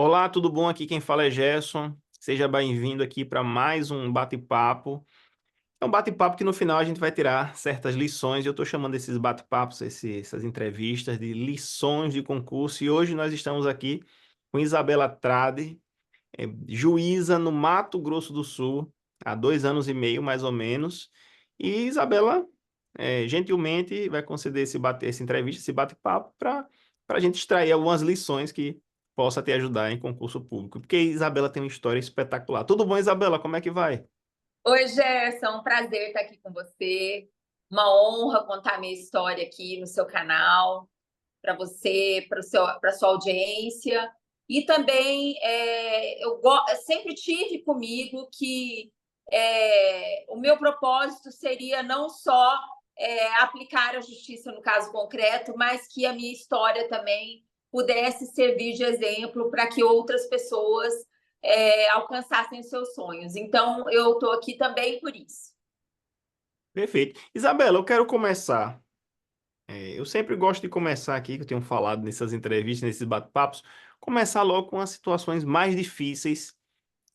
Olá, tudo bom? Aqui quem fala é Gerson. Seja bem-vindo aqui para mais um bate-papo. É um bate-papo que no final a gente vai tirar certas lições. Eu estou chamando esses bate-papos, essas entrevistas de lições de concurso. E hoje nós estamos aqui com Isabela Trade, juíza no Mato Grosso do Sul, há 2 anos e meio mais ou menos. E Isabela, gentilmente, vai conceder essa entrevista, esse bate-papo, para a gente extrair algumas lições que possa te ajudar em concurso público. Porque Isabela tem uma história espetacular. Tudo bom, Isabela? Como é que vai? Oi, Gerson, um prazer estar aqui com você. Uma honra contar minha história aqui no seu canal, para você, para sua audiência. E também eu sempre tive comigo que o meu propósito seria não só aplicar a justiça no caso concreto, mas que a minha história também pudesse servir de exemplo para que outras pessoas alcançassem os seus sonhos. Então, eu estou aqui também por isso. Perfeito. Isabela, eu quero começar. Eu sempre gosto de começar aqui, que eu tenho falado nessas entrevistas, nesses bate-papos, começar logo com as situações mais difíceis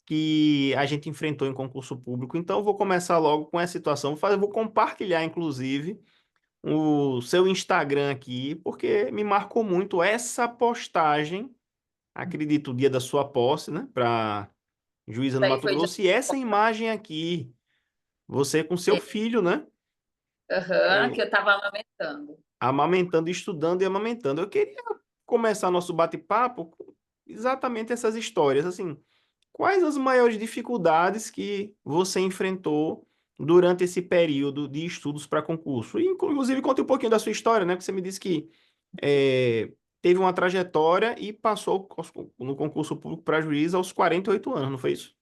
que a gente enfrentou em concurso público. Então, eu vou começar logo com essa situação. Vou compartilhar, inclusive, o seu Instagram aqui, porque me marcou muito essa postagem, acredito, o dia da sua posse, né, para juíza no Isso aí Mato foi de... Grosso, e essa imagem aqui, você com seu filho, né, Uhum, que é, eu estava amamentando. amamentando, estudando e amamentando. Eu queria começar nosso bate-papo com exatamente essas histórias, assim, quais as maiores dificuldades que você enfrentou durante esse período de estudos para concurso? E, inclusive, conte um pouquinho da sua história, né? Que você me disse que é, teve uma trajetória e passou no concurso público para juiz aos 48 anos, não foi isso?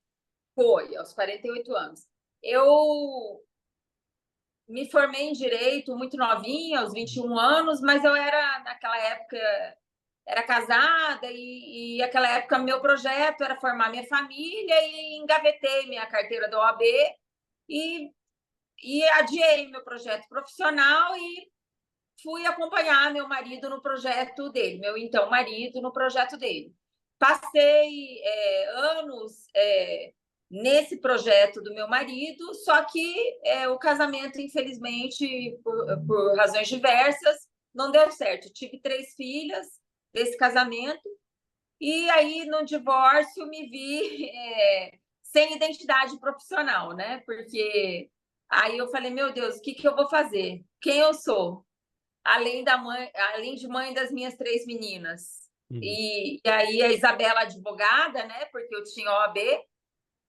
Foi, aos 48 anos. Eu me formei em Direito muito novinha, aos 21 anos, mas eu era, naquela época, era casada e aquela época meu projeto era formar minha família e engavetei minha carteira da OAB e, e adiei meu projeto profissional e fui acompanhar meu marido no projeto dele, meu então marido no projeto dele. Passei anos nesse projeto do meu marido, só que o casamento, infelizmente, por razões diversas, não deu certo. Tive 3 filhas desse casamento e aí no divórcio me vi sem identidade profissional, né? Porque aí eu falei, meu Deus, o que que eu vou fazer? Quem eu sou? Além de mãe das minhas 3 meninas. Uhum. E aí a Isabela advogada, né? Porque eu tinha OAB,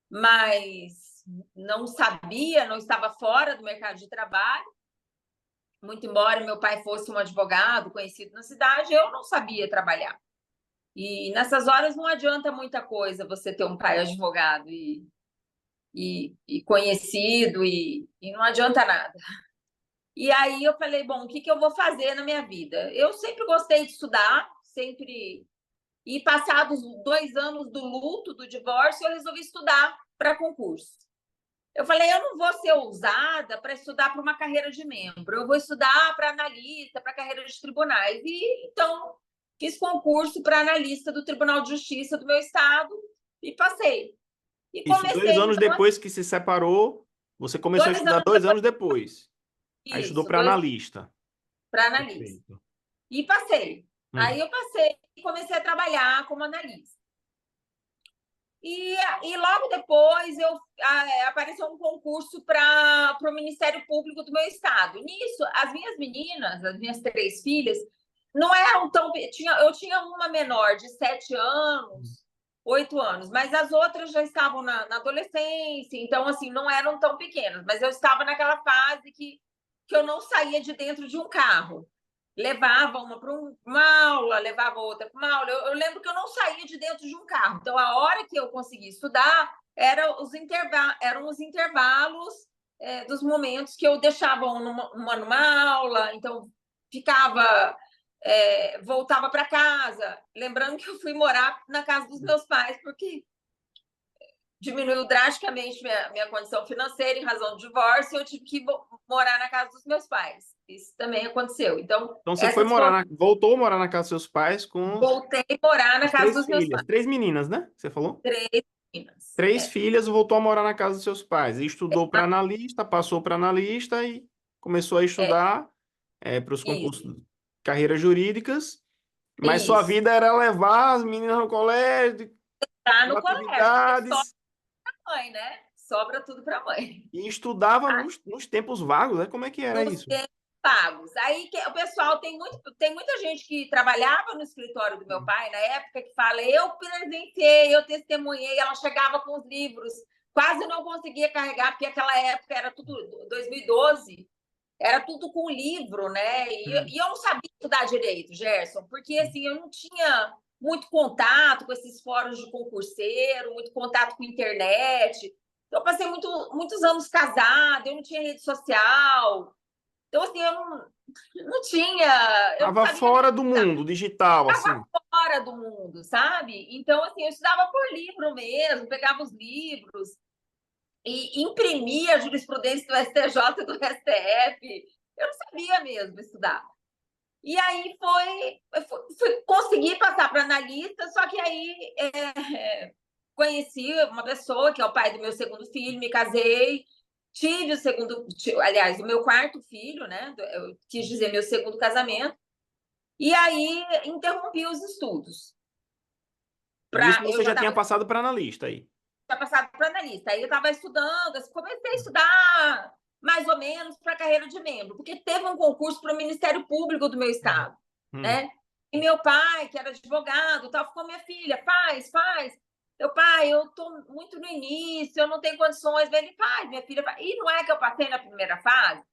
mas não sabia, não estava fora do mercado de trabalho. Muito embora meu pai fosse um advogado conhecido na cidade, eu não sabia trabalhar. E nessas horas não adianta muita coisa você ter um pai advogado e conhecido, e não adianta nada. E aí eu falei, bom, o que que eu vou fazer na minha vida? Eu sempre gostei de estudar, sempre. E passados 2 anos do luto, do divórcio, eu resolvi estudar para concurso. Eu falei, eu não vou ser ousada para estudar para uma carreira de membro, eu vou estudar para analista, para carreira de tribunais. E então fiz concurso para analista do Tribunal de Justiça do meu estado e passei. E Isso, dois comecei, anos então, depois que se separou, você começou a dois estudar anos 2 anos depois, depois. Aí estudou isso, para analista. para analista. Perfeito. E passei. Uhum. Aí eu passei e comecei a trabalhar como analista. E logo depois apareceu um concurso para o Ministério Público do meu estado. Nisso, as minhas meninas, as minhas 3 filhas, não eram tão. Eu tinha uma menor de 7 anos, 8 anos, mas as outras já estavam na adolescência, então, assim, não eram tão pequenas. Mas eu estava naquela fase que eu não saía de dentro de um carro. Levava uma para uma aula, levava outra para uma aula. Eu lembro que eu não saía de dentro de um carro. Então, a hora que eu conseguia estudar eram os intervalos dos momentos que eu deixava numa aula. Então, ficava, voltava para casa. Lembrando que eu fui morar na casa dos meus pais, porque diminuiu drasticamente minha condição financeira em razão do divórcio, e eu tive que morar na casa dos meus pais. Isso também aconteceu. Então, Então você foi essas foram. voltou a morar na casa dos seus pais com Voltei a morar na as casa três dos meus filhas, pais. três meninas, né? Você falou? Três meninas. Três É. filhas, voltou a morar na casa dos seus pais. E estudou para analista, passou para analista e começou a É, estudar para os concursos isso, de carreiras jurídicas. Mas sua isso. vida era levar as meninas no colégio, Tá no colégio, porque sobra atividades, pra mãe, né? Sobra tudo para mãe. e estudava nos tempos vagos, né? Como é que era Nos isso? tempos pagos. Aí o pessoal tem muita gente que trabalhava no escritório do meu pai na época que fala: eu presenciei, eu testemunhei, ela chegava com os livros, quase não conseguia carregar, porque aquela época era tudo 2012, era tudo com livro, né? Hum. E eu não sabia estudar direito, Gerson, porque assim, eu não tinha muito contato com esses fóruns de concurseiro, muito contato com internet. Então, eu passei muitos anos casada, eu não tinha rede social. Então, assim, eu não Tava sabia nem fora do mundo digital, estava assim. fora do mundo, sabe? Então, assim, eu estudava por livro mesmo, pegava os livros e imprimia a jurisprudência do STJ e do STF. Eu não sabia mesmo estudar. E aí consegui passar para analista, só que aí conheci uma pessoa que é o pai do meu segundo filho, me casei, tive o segundo, aliás, o meu quarto filho, né? Eu quis dizer meu segundo casamento, e aí interrompi os estudos. Nisso Eu você já já tinha estava passado para analista aí. passado para analista. Aí eu estava estudando, assim, comecei a estudar mais ou menos para a carreira de membro, porque teve um concurso para o Ministério Público do meu estado, Hum. né? E meu pai, que era advogado, tal, ficou: minha filha, faz. Meu pai, eu estou muito no início, eu não tenho condições. Ele faz, minha filha, faz. E não é que eu passei na primeira fase,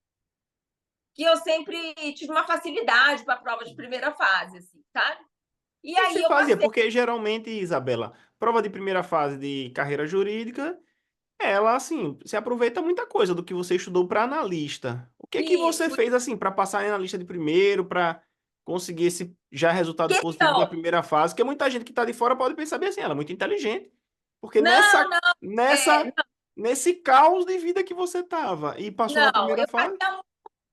que eu sempre tive uma facilidade para a prova de primeira fase, assim, sabe? E Como aí você eu fazia? passei. Porque geralmente, Isabela, prova de primeira fase de carreira jurídica, ela, assim, se aproveita muita coisa do que você estudou para analista. O que que você Isso, fez, assim, para passar na lista de primeiro, para conseguir esse já resultado positivo na questão. primeira fase? Porque muita gente que está de fora pode pensar bem assim, ela é muito inteligente. Porque Não, não, nessa, é, nesse caos de vida que você tava e passou na não, primeira eu fase. fazia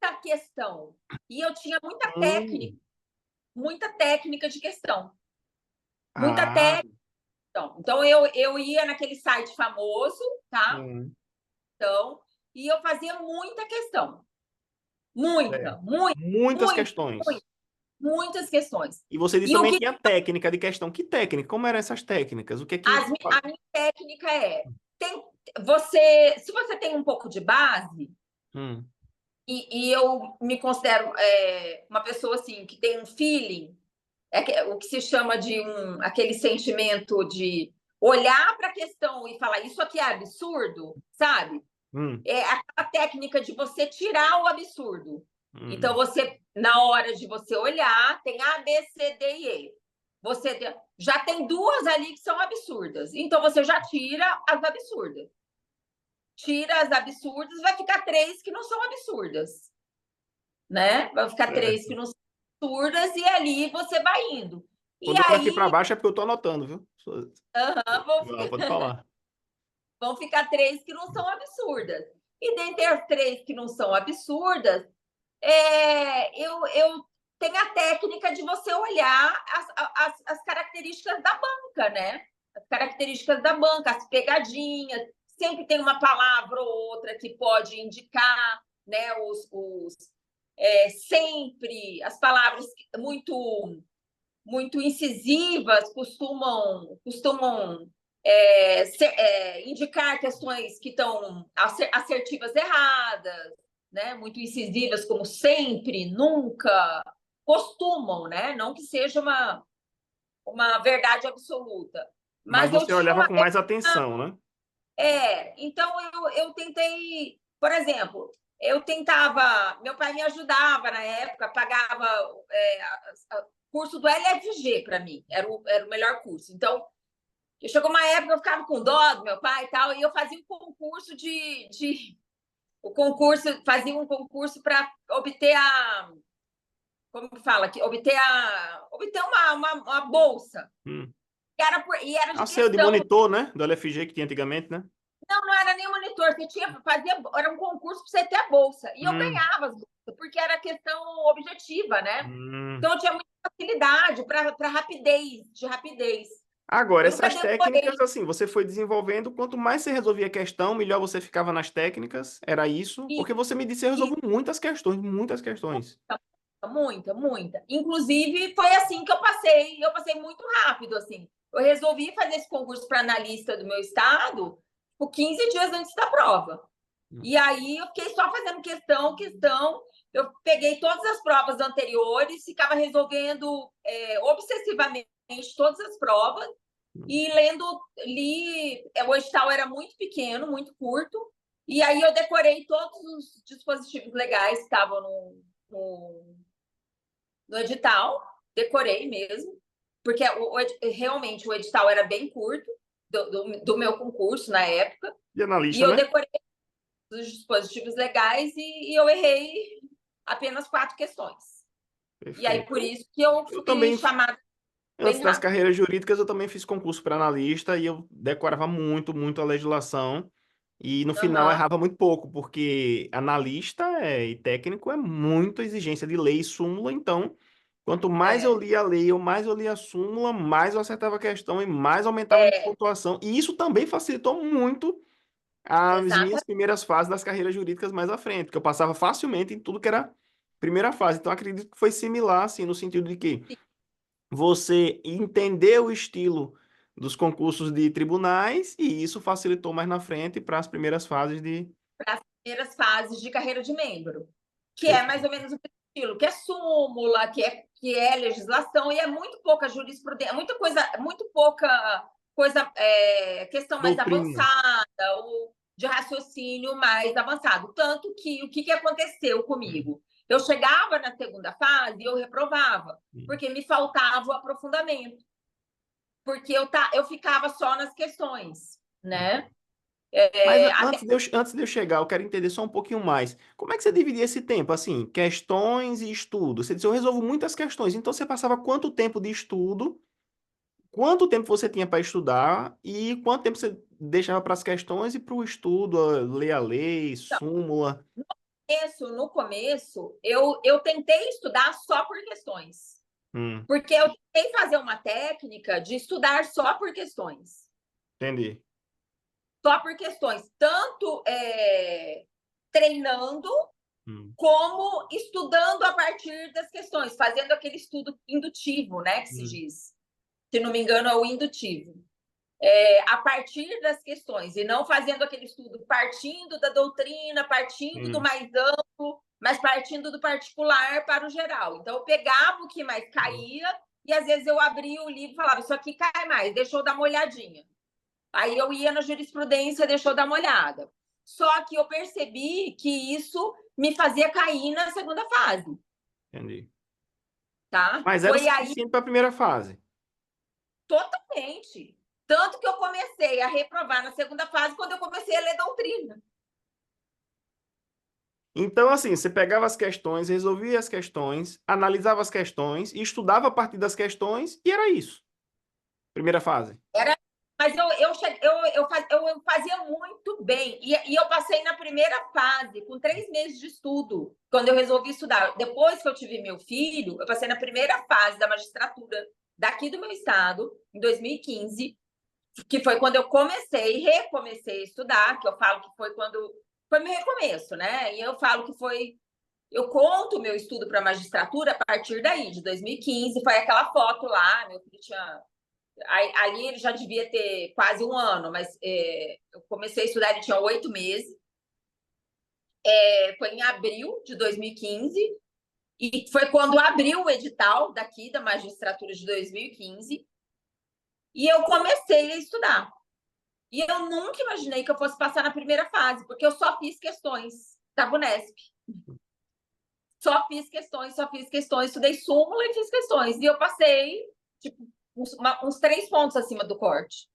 muita questão. E eu tinha Hum. muita técnica de questão. Muita Ah, técnica. Então, eu ia naquele site famoso, tá? hum, Então, e eu fazia muita questão. certo. Muitas Muita, questões. muitas questões. E você disse E o também que tinha técnica de questão. Que técnica? Como eram essas técnicas? O que é que. a minha técnica tem, se você tem um pouco de base, Hum, e eu me considero uma pessoa assim que tem um feeling, o que se chama de aquele sentimento de olhar para a questão e falar: isso aqui é absurdo, sabe? hum, É aquela técnica de você tirar o absurdo. Então, hum. você, na hora de você olhar, tem A, B, C, D e E. Você já tem duas ali que são absurdas. Então, você já tira as absurdas. Tira as absurdas, vai ficar três que não são absurdas, né? Vai ficar três que Certo. não são absurdas e ali você vai indo. E Quando eu olho aqui para aí, baixo é porque eu tô anotando, viu? Pode falar. vão ficar três que não são absurdas. E dentre as três que não são absurdas, eu tenho a técnica de você olhar as características da banca, né? As características da banca, as pegadinhas. Sempre tem uma palavra ou outra que pode indicar, né? Sempre as palavras muito incisivas costumam indicar questões que estão assertivas erradas, né? Muito incisivas, como sempre, nunca, costumam, né? Não que seja uma verdade absoluta. Mas Mas eu você tinha olhava uma. com mais atenção, né? Então eu tentei, por exemplo, eu tentava, meu pai me ajudava na época, pagava curso do LFG para mim, era o melhor curso. Então, chegou uma época que eu ficava com dó do meu pai e tal, e eu fazia um concurso fazia um concurso para obter como que fala? Obter uma bolsa. Hum. E era de Ah, sei, o de questão. monitor, né? Do LFG que tinha antigamente, né? Não, não era nem monitor, era um concurso para você ter a bolsa. E eu ganhava as bolsas, porque era questão objetiva, né? Então eu tinha muita facilidade para rapidez. Agora, Eu nunca essas demorei. técnicas, assim, você foi desenvolvendo, quanto mais você resolvia a questão, melhor você ficava nas técnicas, era isso? E, Porque você me disse que eu e resolvo muitas questões, muitas questões. muita. Inclusive, foi assim que eu passei muito rápido, assim. Eu resolvi fazer esse concurso para analista do meu estado por 15 dias antes da prova. E aí eu fiquei só fazendo questão. Eu peguei todas as provas anteriores, ficava resolvendo obsessivamente todas as provas e o edital era muito pequeno, muito curto, e aí eu decorei todos os dispositivos legais que estavam no, no edital, decorei mesmo, porque realmente o edital era bem curto do meu concurso na época, De e analista, eu né? decorei os dispositivos legais e eu errei apenas 4 questões. E aí, por Perfeito. isso que eu Eu fui também, chamada antes bem das rápido. carreiras jurídicas, eu também fiz concurso para analista e eu decorava muito a legislação. E no final Uhum. errava muito pouco, porque analista e técnico é muita exigência de lei e súmula. Então, quanto mais eu É, lia a lei, ou mais eu lia a súmula, mais eu acertava a questão e mais aumentava a minha é, pontuação. E isso também facilitou muito as minhas exatamente. primeiras fases das carreiras jurídicas mais à frente, porque eu passava facilmente em tudo que era primeira fase. Então, acredito que foi similar, assim, no sentido de que você entendeu o estilo dos concursos de tribunais e isso facilitou mais na frente para as primeiras fases de. Para as primeiras fases de carreira de membro, que é mais ou Perfeito. menos o estilo, que é súmula, que é legislação, e é muito pouca jurisprudência, muito pouca coisa, questão mais Doutrina. avançada, ou de raciocínio mais avançado. Tanto que o que aconteceu Hum, comigo? Eu chegava na segunda fase e eu reprovava, hum. porque me faltava o aprofundamento, porque eu ficava só nas questões, né? Mas Até antes de eu chegar, eu quero entender só um pouquinho mais. Como é que você dividia esse tempo? Assim, questões e estudo. Você disse, eu resolvo muitas questões. Então, você passava quanto tempo de estudo? Quanto tempo você tinha para estudar? E quanto tempo você deixava para as questões e para o estudo, ler a lei, súmula? no começo, eu tentei estudar só por questões. Hum, Porque eu tentei fazer uma técnica de estudar só por questões. entendi. Só por questões. Tanto treinando, Hum, como estudando a partir das questões, fazendo aquele estudo indutivo, né, que se hum, diz. Se não me engano, é o indutivo. A partir das questões, e não fazendo aquele estudo partindo da doutrina, partindo do hum, mais amplo, mas partindo do particular para o geral. Então, eu pegava o que mais hum. caía e, às vezes, eu abria o livro e falava, isso aqui cai mais, deixa eu dar uma olhadinha. Aí eu ia na jurisprudência, deixa eu dar uma olhada. Só que eu percebi que isso me fazia cair na segunda fase, Entendi. tá? Mas era o Foi aí suficiente para a primeira fase. totalmente. Tanto que eu comecei a reprovar na segunda fase quando eu comecei a ler doutrina. Então, assim, você pegava as questões, resolvia as questões, analisava as questões e estudava a partir das questões, e era isso. Primeira fase. Era, mas eu fazia muito bem. E eu passei na primeira fase, com 3 meses de estudo, quando eu resolvi estudar. Depois que eu tive meu filho, eu passei na primeira fase da magistratura daqui do meu estado, em 2015, que foi quando eu recomecei a estudar, que eu falo que foi quando foi meu recomeço, né? E eu falo que foi. Eu conto o meu estudo para magistratura a partir daí, de 2015. Foi aquela foto lá, meu filho tinha. Ali ele já devia ter quase 1 ano, mas eu comecei a estudar, ele tinha 8 meses. Foi em abril de 2015, e foi quando abriu o edital daqui da magistratura de 2015, e eu comecei a estudar. E eu nunca imaginei que eu fosse passar na primeira fase, porque eu só fiz questões da Unesp. Só fiz questões, estudei súmula e fiz questões. E eu passei, tipo, uns 3 pontos acima do corte.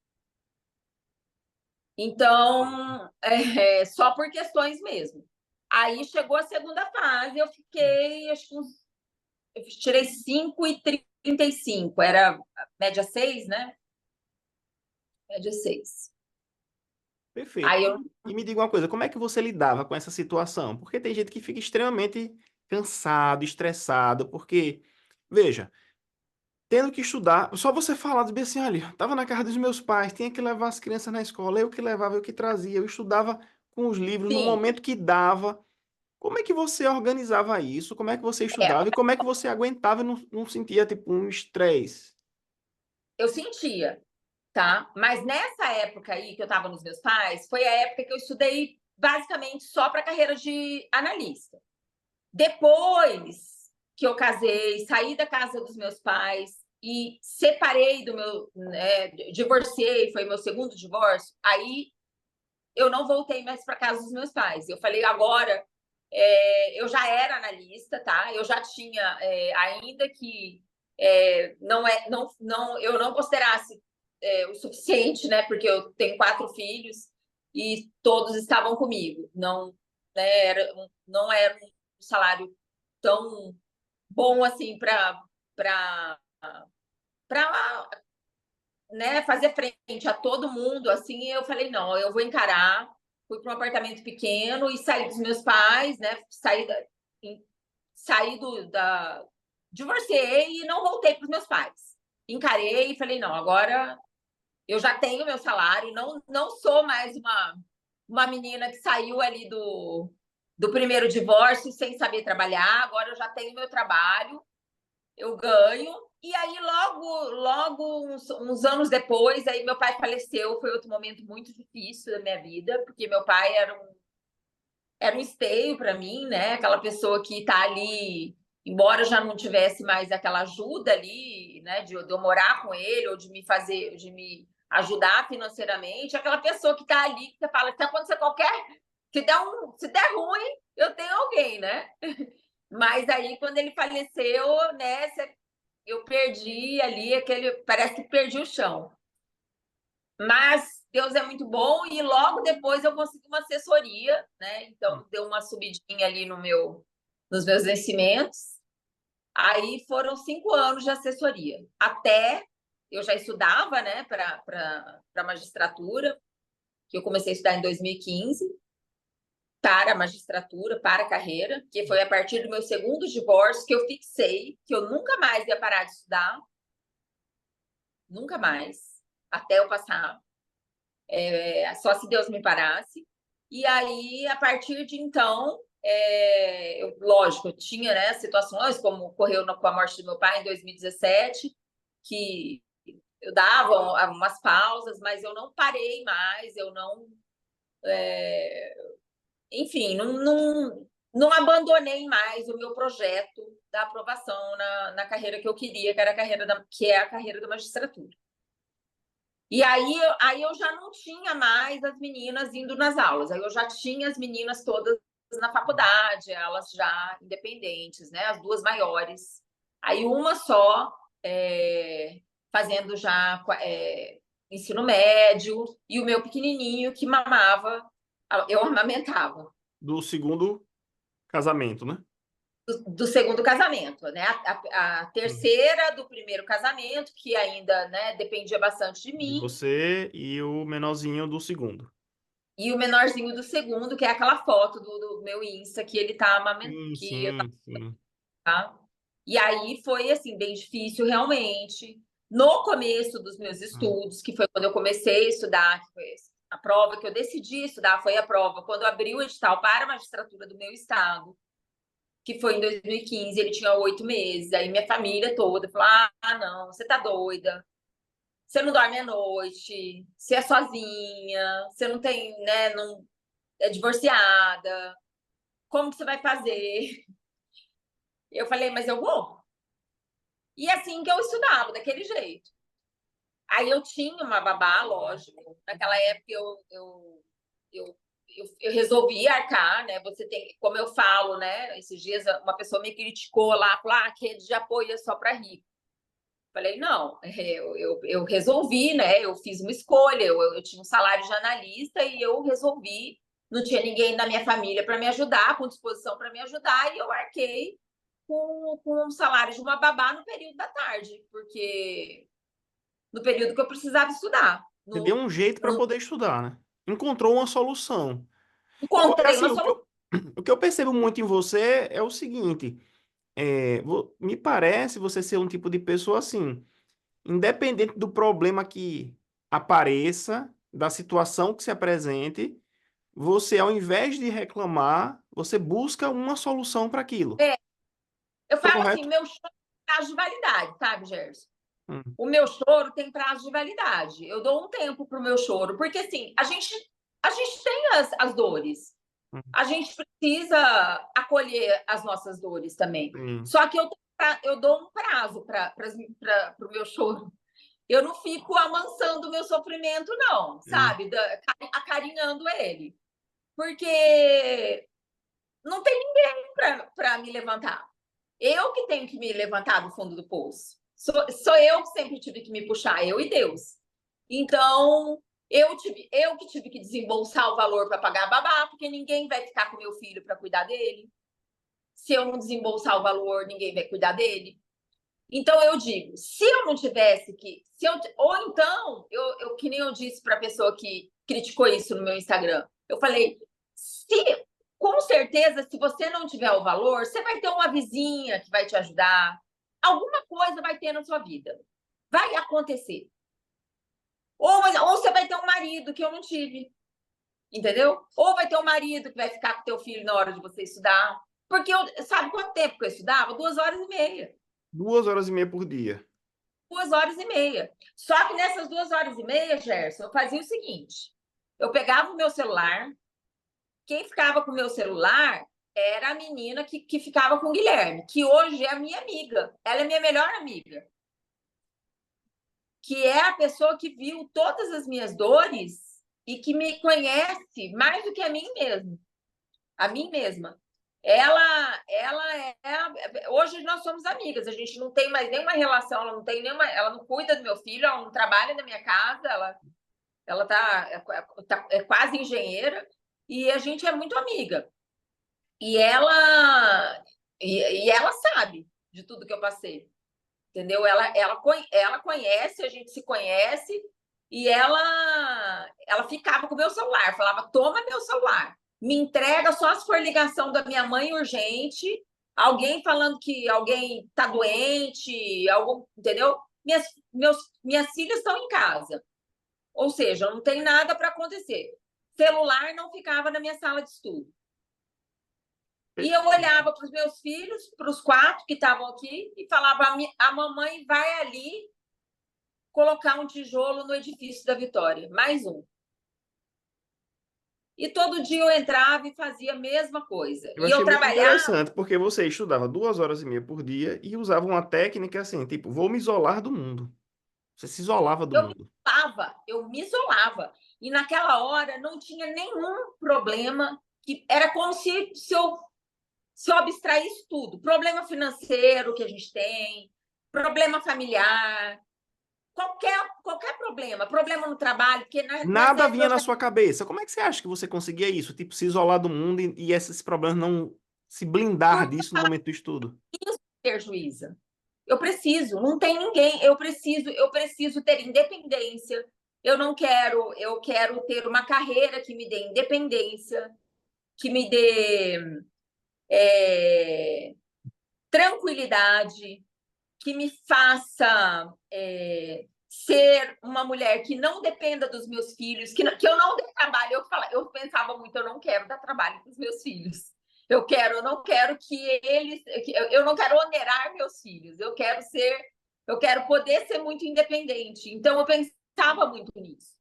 Então, só por questões mesmo. Aí chegou a segunda fase, eu fiquei, acho que eu tirei 5,35, era média 6, né? Média 6. Perfeito. Aí eu, E me diga uma coisa, como é que você lidava com essa situação? Porque tem gente que fica extremamente cansado, estressado, porque, veja, tendo que estudar, só você falar, dizer assim, olha, estava na casa dos meus pais, tinha que levar as crianças na escola, eu que levava, eu que trazia, eu estudava com os livros no sim, momento que dava. Como é que você organizava isso? Como é que você é, estudava? E como é que você aguentava e não sentia, tipo, um estresse? eu sentia, tá? Mas nessa época aí que eu estava nos meus pais, foi a época que eu estudei basicamente só para a carreira de analista. Depois que eu casei, saí da casa dos meus pais e separei do meu, né, divorciei, foi meu segundo divórcio, aí eu não voltei mais para casa dos meus pais. Eu falei, agora eu já era analista, tá? Eu já tinha, ainda que eu não considerasse o suficiente, né? Porque eu tenho 4 filhos e todos estavam comigo. Não, né, não era um salário tão bom assim para né, fazer frente a todo mundo, assim, eu falei, não, eu vou encarar. Fui para um apartamento pequeno e saí dos meus pais, né? Saí divorciei e não voltei para os meus pais. Encarei e falei, não, agora eu já tenho meu salário, não sou mais uma menina que saiu ali do primeiro divórcio sem saber trabalhar, agora eu já tenho meu trabalho, eu ganho. E aí, logo, uns anos depois, aí meu pai faleceu. Foi outro momento muito difícil da minha vida, porque meu pai era um esteio para mim, né? Aquela pessoa que está ali, embora já não tivesse mais aquela ajuda ali, né? De eu morar com ele, ou de me ajudar financeiramente, aquela pessoa que está ali, que você fala, se acontecer se der ruim, eu tenho alguém, né? Mas aí, quando ele faleceu, né, eu perdi ali parece que perdi o chão. Mas Deus é muito bom e logo depois eu consegui uma assessoria, né? Então deu uma subidinha ali nos meus vencimentos. Aí foram 5 anos de assessoria. Até eu já estudava, né, para magistratura, que eu comecei a estudar em 2015, para a magistratura, para a carreira, que foi a partir do meu segundo divórcio que eu fixei que eu nunca mais ia parar de estudar, nunca mais, até eu passar, só se Deus me parasse. E aí, a partir de então, lógico, eu tinha, né, situações como ocorreu com a morte do meu pai em 2017, que eu dava umas pausas, mas eu não parei mais, eu não. Enfim, não abandonei mais o meu projeto da aprovação na carreira que eu queria, que é a carreira da magistratura. E aí eu já não tinha mais as meninas indo nas aulas, aí eu já tinha as meninas todas na faculdade, elas já independentes, né? As duas maiores. Aí uma só fazendo já ensino médio, e o meu pequenininho que mamava, eu amamentava. Do segundo casamento, né? Do segundo casamento, né? A Hum. terceira do primeiro casamento, que ainda, né, dependia bastante de De mim, você e o menorzinho do segundo. e o menorzinho do segundo, que é aquela foto do meu Insta que ele tá amamentando, Sim, que eu sim, sim. tá? E aí foi assim bem difícil realmente. No começo dos meus Hum. estudos, que foi quando eu comecei a estudar, que foi a prova que eu decidi estudar, foi a prova quando abriu o edital para a magistratura do meu estado, que foi em 2015. Ele tinha 8 meses. Aí minha família toda falou: ah, não, você tá doida, você não dorme à noite, você é sozinha, você não tem, né, não é divorciada, como que você vai fazer? Eu falei, mas eu vou. E assim que eu estudava, daquele jeito. Aí eu tinha uma babá, lógico. Naquela época eu resolvi arcar, né? Você tem, como eu falo, né? Esses dias uma pessoa me criticou lá, falou: ah, que rede de apoio é só para rico. Falei, não, eu resolvi, né? Eu fiz uma escolha, eu tinha um salário de analista e eu resolvi. Não tinha ninguém da minha família para me ajudar, com disposição para me ajudar, e eu arquei com um salário de uma babá no período da tarde, porque no período que eu precisava estudar. Você deu um jeito para poder estudar, né? encontrou uma solução. Porque, Encontrei assim, uma solução. o que eu percebo muito em você é o seguinte, me parece você ser um tipo de pessoa assim, independente do problema que apareça, da situação que se apresente, você, ao invés de reclamar, você busca uma solução para aquilo. Eu Tô falo assim, correto? meu choro tem prazo de validade, sabe, Gerson? Hum, O meu choro tem prazo de validade. Eu dou um tempo pro meu choro, porque assim, a gente tem as dores. hum, A gente precisa acolher as nossas dores também. sim, Só que eu dou um prazo para o meu choro. Eu não fico amansando o meu sofrimento, não, sim, sabe? Acarinhando ele. Porque não tem ninguém para me levantar. Eu que tenho que me levantar do fundo do poço. Sou eu que sempre tive que me puxar, eu e Deus. Então, eu que tive que desembolsar o valor para pagar a babá, porque ninguém vai ficar com meu filho para cuidar dele. Se eu não desembolsar o valor, ninguém vai cuidar dele. Então, eu digo, se eu não tivesse que. Se eu, ou então, que nem eu disse para a pessoa que criticou isso no meu Instagram, eu falei: se, com certeza, se você não tiver o valor, você vai ter uma vizinha que vai te ajudar. Alguma coisa vai ter na sua vida. Vai acontecer. Ou você vai ter um marido que eu não tive, entendeu? Ou vai ter um marido que vai ficar com teu filho na hora de você estudar. Porque sabe quanto tempo que eu estudava? 2 horas e meia. 2 horas e meia por dia. 2 horas e meia. Só que nessas 2 horas e meia, Gerson, eu fazia o seguinte: eu pegava o meu celular, quem ficava com o meu celular era a menina que ficava com o Guilherme, que hoje é a minha amiga. Ela é minha melhor amiga. Que é a pessoa que viu todas as minhas dores e que me conhece mais do que a mim mesma. A mim mesma. Ela hoje nós somos amigas, a gente não tem mais nenhuma relação, ela não cuida do meu filho, ela não trabalha na minha casa, ela é quase engenheira e a gente é muito amiga. E ela sabe de tudo que eu passei, entendeu? Ela conhece, a gente se conhece e ela ficava com o meu celular, falava: toma meu celular, me entrega só se for ligação da minha mãe urgente, alguém falando que alguém está doente, entendeu? Minhas filhas estão em casa, ou seja, não tem nada para acontecer. Celular não ficava na minha sala de estudo. E eu olhava para os meus filhos, para os 4 que estavam aqui, e falava: a mamãe vai ali colocar um tijolo no edifício da Vitória, mais um. E todo dia eu entrava e fazia a mesma coisa. Eu E achei eu muito trabalhava, interessante, porque você estudava 2 horas e meia por dia e usava uma técnica assim, tipo, vou me isolar do mundo. Você se isolava do mundo. eu me isolava. E naquela hora não tinha nenhum problema, que era como se eu abstraísse tudo. Problema financeiro que a gente tem, problema familiar, qualquer problema no trabalho, porque nessa Nada época vinha eu na já sua cabeça. Como é que você acha que você conseguia isso? Tipo, se isolar do mundo e esses problemas não se blindar disso no momento do estudo? preciso ter juíza. Eu preciso, não tem ninguém. Eu preciso ter independência. Eu quero ter uma carreira que me dê independência, que me dê tranquilidade, que me faça ser uma mulher que não dependa dos meus filhos, que eu não dê trabalho. Eu pensava muito: eu não quero dar trabalho para os meus filhos. Eu não quero que eles, eu não quero onerar meus filhos. Eu quero poder ser muito independente. Então eu pensava muito nisso,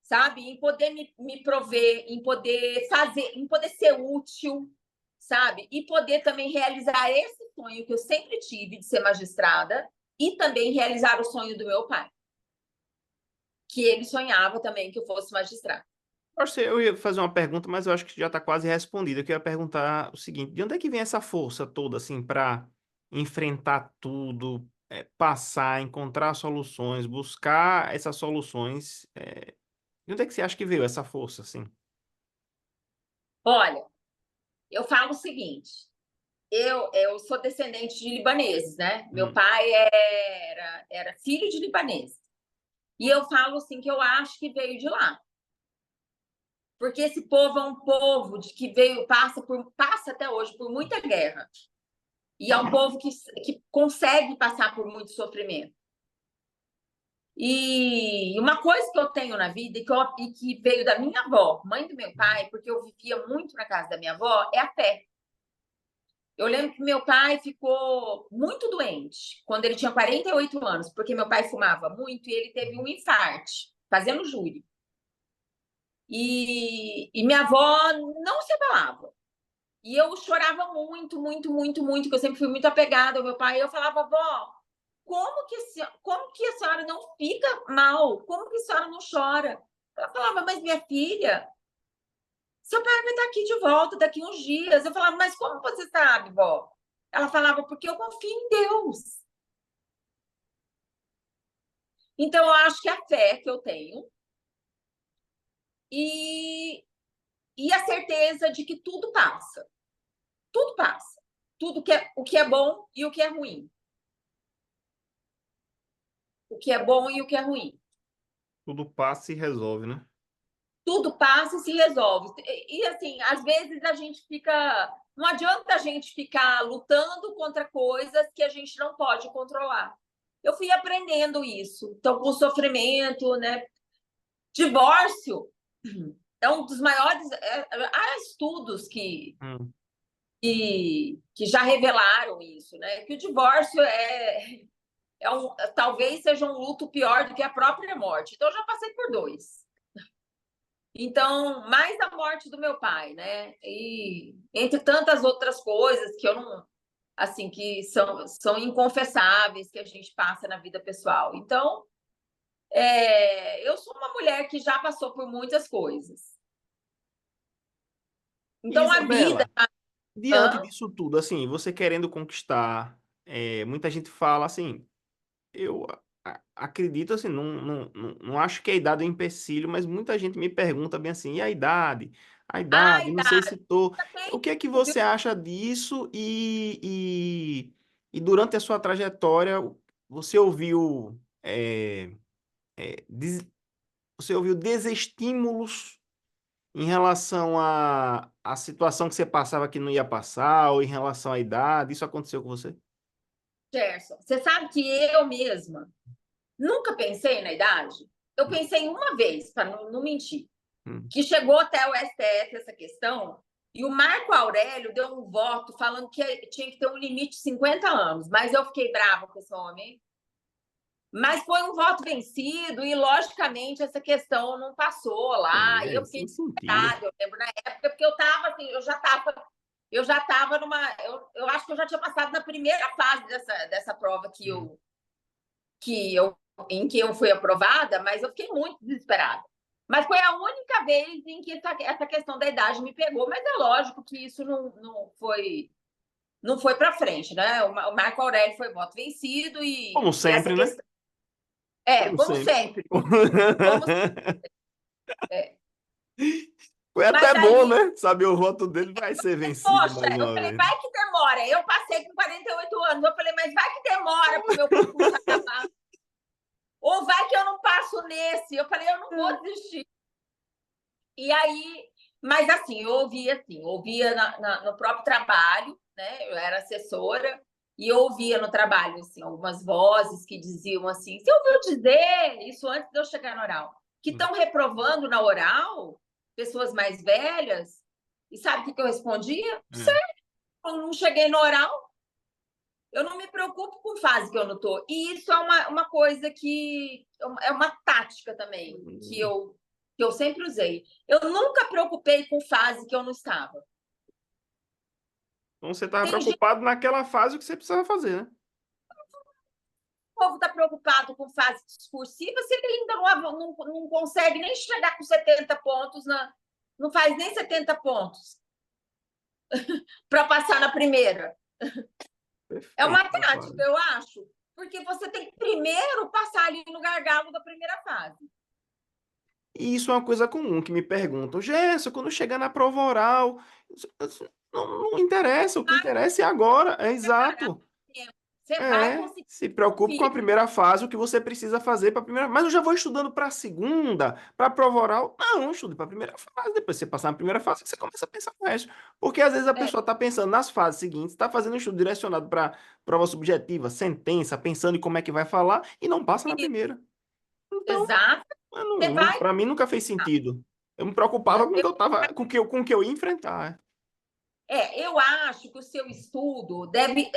sabe? Em poder me prover, em poder fazer, em poder ser útil, sabe? E poder também realizar esse sonho que eu sempre tive de ser magistrada e também realizar o sonho do meu pai, que ele sonhava também que eu fosse magistrada. Eu ia fazer uma pergunta, mas eu acho que já está quase respondida. Eu queria perguntar o seguinte: de onde é que vem essa força toda, assim, para enfrentar tudo, passar, encontrar soluções, buscar essas soluções? De onde é que você acha que veio essa força, assim? Olha, eu falo o seguinte: eu sou descendente de libaneses, né? Meu Hum, pai era filho de libanês. E eu falo assim que eu acho que veio de lá. Porque esse povo é um povo de que veio, passa até hoje por muita guerra. E é um povo que consegue passar por muito sofrimento. E uma coisa que eu tenho na vida e que veio da minha avó, mãe do meu pai, porque eu vivia muito na casa da minha avó, é a fé. Eu lembro que meu pai ficou muito doente quando ele tinha 48 anos, porque meu pai fumava muito e ele teve um infarte, fazendo júri. E minha avó não se abalava. E eu chorava muito, muito, muito, muito, que eu sempre fui muito apegada ao meu pai. E eu falava, vó, como que a senhora não fica mal? Como que a senhora não chora? Ela falava, mas minha filha, seu pai vai estar aqui de volta daqui uns dias. Eu falava, mas como você sabe, vó? Ela falava, porque eu confio em Deus. Então, eu acho que a fé que eu tenho e, e a certeza de que tudo passa. Tudo passa. O que é bom e o que é ruim. O que é bom e o que é ruim. Tudo passa e resolve, né? Tudo passa e se resolve. E assim, às vezes a gente fica. Não adianta a gente ficar lutando contra coisas que a gente não pode controlar. Eu fui aprendendo isso. Então, com sofrimento, né? Divórcio é um dos maiores. Há estudos que já revelaram isso, né? Que o divórcio talvez seja um luto pior do que a própria morte. Então, eu já passei por dois. Então, mais a morte do meu pai, né? E entre tantas outras coisas que eu não, assim, que são inconfessáveis que a gente passa na vida pessoal. Então, eu sou uma mulher que já passou por muitas coisas. E Então, a vida. Isabela, diante disso tudo, assim, você querendo conquistar, muita gente fala assim, eu acredito assim, não acho que a idade é um empecilho, mas muita gente me pergunta bem assim, e a idade? A idade, não sei se Idade. tô. Tem, O que é que viu, você acha disso e durante a sua trajetória você ouviu, você ouviu desestímulos em relação à situação que você passava que não ia passar, ou em relação à idade? Isso aconteceu com você? Gerson? Você sabe que eu mesma nunca pensei na idade? Eu pensei uma vez, para não mentir, Hum. que chegou até o STF essa questão, e o Marco Aurélio deu um voto falando que tinha que ter um limite de 50 anos, mas eu fiquei brava com esse homem. Mas foi um voto vencido e, logicamente, essa questão não passou Sim, lá. E eu isso fiquei é sentido. desesperada, eu lembro, na época, porque eu estava assim, eu já estava numa. Eu acho que eu já tinha passado na primeira fase dessa prova Hum. em que eu fui aprovada, mas eu fiquei muito desesperada. Mas foi a única vez em que essa questão da idade me pegou, mas é lógico que isso não foi para frente, né? O Marco Aurélio foi voto vencido Como e essa sempre, né? questão. É, Como como sempre. sempre. Como, é. Foi Mas até bom, aí, né? Saber o voto dele vai ser vencido poxa, mais eu uma falei, vez. vai que demora. Eu passei com 48 anos. Eu falei, mas vai que demora para o meu concurso acabar. Ou vai que eu não passo nesse. Eu falei, eu não vou desistir. E aí, mas assim, eu ouvia no próprio trabalho, né? Eu era assessora e eu ouvia no trabalho assim, algumas vozes que diziam assim: você ouviu dizer isso antes de eu chegar no oral? Que estão reprovando na oral pessoas mais velhas? E sabe o que eu respondia? É. Eu não cheguei no oral, eu não me preocupo com fase que eu não estou. E isso é uma coisa que é uma tática também que eu sempre usei. Eu nunca preocupei com fase que eu não estava. Então você estava Tem gente, preocupado naquela fase o que você precisava fazer, né? o povo está preocupado com fase discursiva, se ele ainda não consegue nem chegar com 70 pontos, não faz nem 70 pontos para passar na primeira. É Perfeito, uma tática, Rafael. eu acho, porque você tem que primeiro passar ali no gargalo da primeira fase. E isso é uma coisa comum que me perguntam, Gerson, quando chegar na prova oral, não interessa, o que interessa é agora, é Preparar exato. tempo. Você vai conseguir Se preocupe com a cumprir. primeira fase, o que você precisa fazer para a primeira. Mas eu já vou estudando para a segunda, para a prova oral. Não, estude para a primeira fase. Depois você passar na primeira fase, você começa a pensar no resto. Porque às vezes a É, pessoa está pensando nas fases seguintes, está fazendo um estudo direcionado para prova subjetiva, sentença, pensando em como é que vai falar, e não passa na primeira. Então, exato. Você vai. para mim nunca fez sentido. Eu me preocupava com o que eu tava, com o que eu ia enfrentar. Eu acho que o seu estudo deve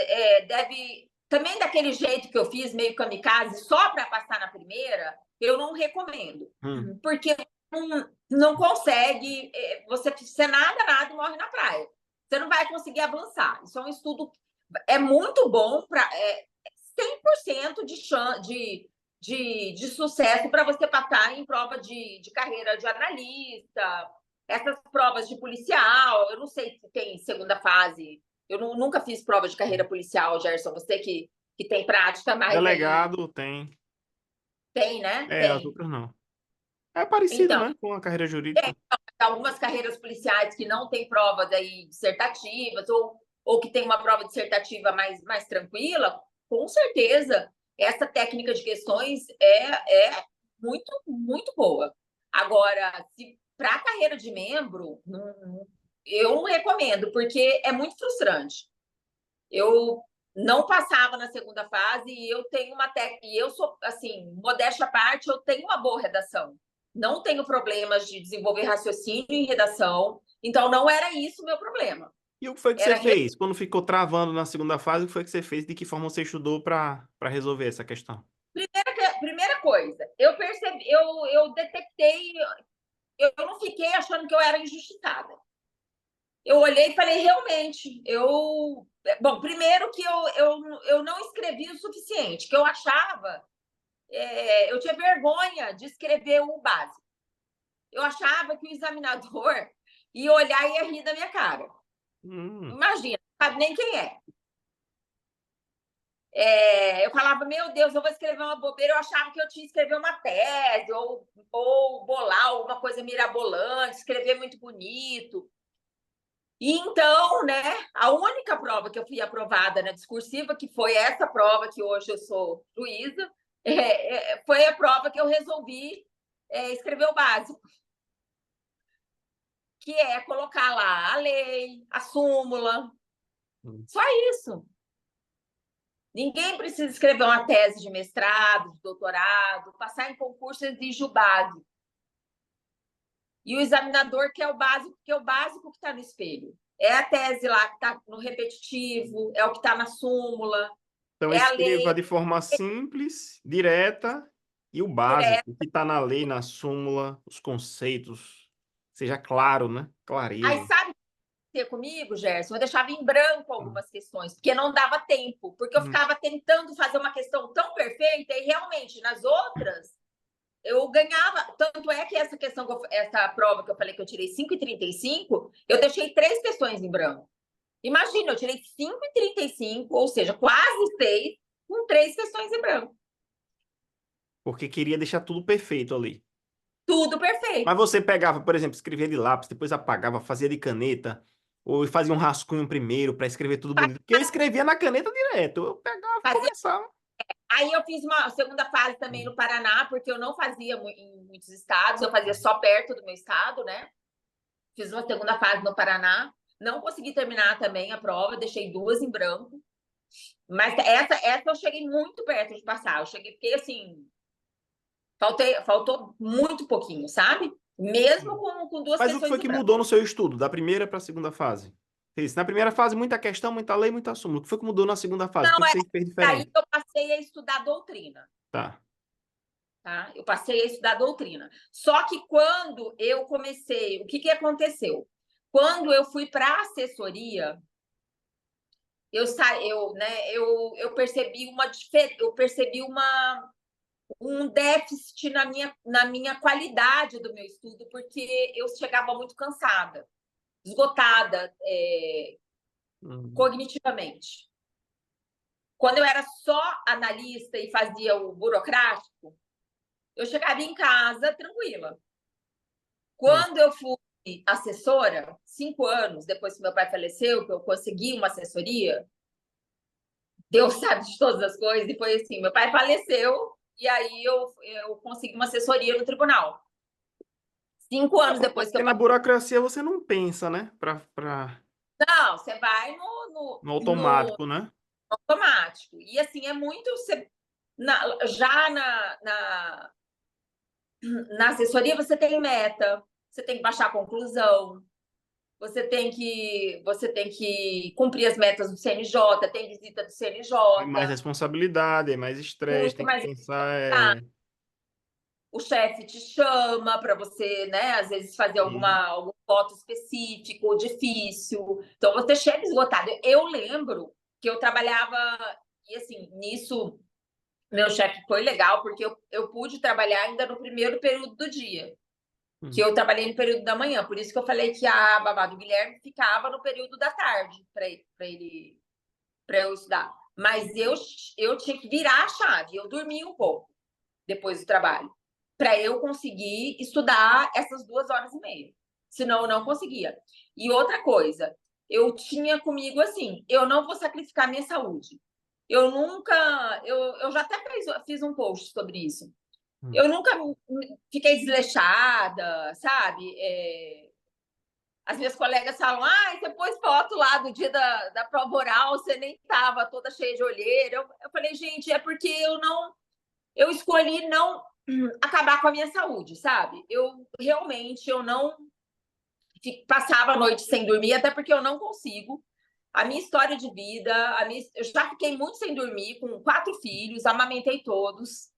também daquele jeito que eu fiz, meio kamikaze, só para passar na primeira, eu não recomendo, Hum. porque não consegue, você nada, morre na praia. Você não vai conseguir avançar. Isso é um estudo, é muito bom para 100% de sucesso para você passar em prova de carreira de analista, essas provas de policial. Eu não sei se tem segunda fase. Eu nunca fiz prova de carreira policial, Gerson. Você que tem prática mais aí. Delegado tem. Tem, né? As Tem. outras não. É parecido, Então, né? Com a carreira jurídica. algumas carreiras policiais que não têm provas aí dissertativas ou que tem uma prova dissertativa mais tranquila, com certeza essa técnica de questões é muito boa. Agora, se para a carreira de membro, eu não recomendo, porque é muito frustrante. Eu não passava na segunda fase e eu tenho uma técnica, e eu sou, assim, modéstia à parte, eu tenho uma boa redação. Não tenho problemas de desenvolver raciocínio em redação, então não era isso o meu problema. E o que foi que você Era fez? Quando ficou travando na segunda fase, o que foi que você fez? De que forma você estudou para resolver essa questão? primeira coisa, eu percebi, eu detectei, eu não fiquei achando que eu era injustiçada. Eu olhei e falei, realmente, eu. Bom, primeiro que eu não escrevi o suficiente, que eu achava. Eu tinha vergonha de escrever o básico. Eu achava que o examinador ia olhar e ia rir da minha cara. Hum. Imagina, não sabe nem quem é. Eu falava, meu Deus, eu vou escrever uma bobeira. Eu achava que eu tinha que escrever uma tese ou bolar alguma coisa mirabolante, escrever muito bonito. E então, né, a única prova que eu fui aprovada na discursiva, que foi essa prova que hoje eu sou juíza, foi a prova que eu resolvi escrever o básico, que é colocar lá a lei, a súmula, só isso. Ninguém precisa escrever uma tese de mestrado, de doutorado, passar em concurso exige o básico. E o examinador quer o básico, porque é o básico que está no espelho. É a tese lá que está no repetitivo, é o que está na súmula, Então, é a lei escreva de forma simples, direta e o básico, direta. o que está na lei, na súmula, os conceitos. Seja claro, né? Aí Clareza. sabe o que acontecia comigo, Gerson? Eu deixava em branco Hum. algumas questões, porque não dava tempo, porque eu Hum. ficava tentando fazer uma questão tão perfeita e realmente nas outras eu ganhava. Tanto é que essa questão, essa prova que eu falei que eu tirei 5,35, eu deixei 3 questões em branco. Imagina, eu tirei 5,35, ou seja, quase 6, com 3 questões em branco. Porque queria deixar tudo perfeito ali. Tudo Mas perfeito. você pegava, por exemplo, escrevia de lápis, depois apagava, fazia de caneta, ou fazia um rascunho primeiro para escrever tudo bonito. Porque eu escrevia na caneta direto. Eu pegava e Fazia. começava. Aí eu fiz uma segunda fase também Hum. no Paraná, porque eu não fazia em muitos estados, eu fazia só perto do meu estado, né? Fiz uma segunda fase no Paraná. Não consegui terminar também a prova, deixei 2 em branco. Mas essa eu cheguei muito perto de passar. Eu cheguei, porque assim, faltou muito pouquinho, sabe? Mesmo com 2 Mas o que questões foi em que branco. mudou no seu estudo, da primeira para a segunda fase? Fez. Na primeira fase, muita questão, muita lei, muita súmula. O que foi que mudou na segunda fase? O Não, que você fez aí diferente? eu passei a estudar doutrina. Tá. Tá? Eu passei a estudar doutrina. Só que quando eu comecei, o que aconteceu? Quando eu fui para a assessoria, eu percebi um déficit na minha qualidade do meu estudo, porque eu chegava muito cansada, esgotada, Uhum. cognitivamente. Quando eu era só analista e fazia o burocrático, eu chegava em casa tranquila. Uhum. Quando eu fui assessora, 5 anos depois que meu pai faleceu, que eu consegui uma assessoria, Deus sabe de todas as coisas, e foi assim, meu pai faleceu, e aí eu consegui uma assessoria no tribunal. 5 anos depois que Porque eu na passei. burocracia você não pensa, né? Não, você vai No no automático, né? automático. E assim, é muito. Já na assessoria você tem meta, você tem que baixar a conclusão, você tem que cumprir as metas do CNJ, tem visita do É mais CNJ, responsabilidade, é mais estresse, muito tem que mais. pensar. O chefe te chama para você, né, às vezes fazer Sim. algum voto específico, difícil. Então você chega esgotado. Eu lembro que eu trabalhava, e assim, nisso meu chefe foi legal, porque eu pude trabalhar ainda no primeiro período do dia, que Hum. eu trabalhei no período da manhã. Por isso que eu falei que a babá do Guilherme ficava no período da tarde para eu estudar. Mas eu tinha que virar a chave, eu dormia um pouco depois do trabalho, para eu conseguir estudar essas 2 horas e meia. Senão eu não conseguia. E outra coisa, eu tinha comigo assim: eu não vou sacrificar minha saúde. Eu nunca. Eu já até fiz um post sobre isso. Hum. Eu nunca fiquei desleixada, sabe? As minhas colegas falam: ah, você pôs foto lá do dia da prova oral, você nem estava toda cheia de olheira. Eu falei, gente, é porque eu escolhi não acabar com a minha saúde, sabe? Eu realmente eu não passava a noite sem dormir, até porque eu não consigo. A minha história de vida, eu já fiquei muito sem dormir, com 4 filhos, amamentei todos.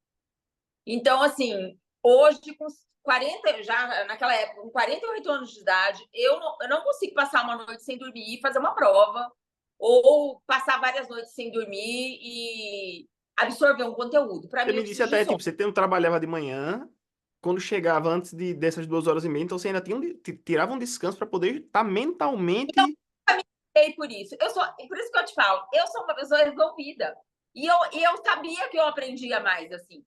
Então, assim, hoje, com 40, já naquela época, com 48 anos de idade, eu não consigo passar uma noite sem dormir e fazer uma prova, ou passar várias noites sem dormir e absorver um conteúdo. Para Você mim, me eu disse preciso de até, sono. tipo, você não trabalhava de manhã, quando chegava antes dessas 2 horas e meia, então você ainda tirava um descanso para poder estar mentalmente. Por isso. Por isso que eu te falo, eu sou uma pessoa resolvida. E eu sabia que eu aprendia mais assim.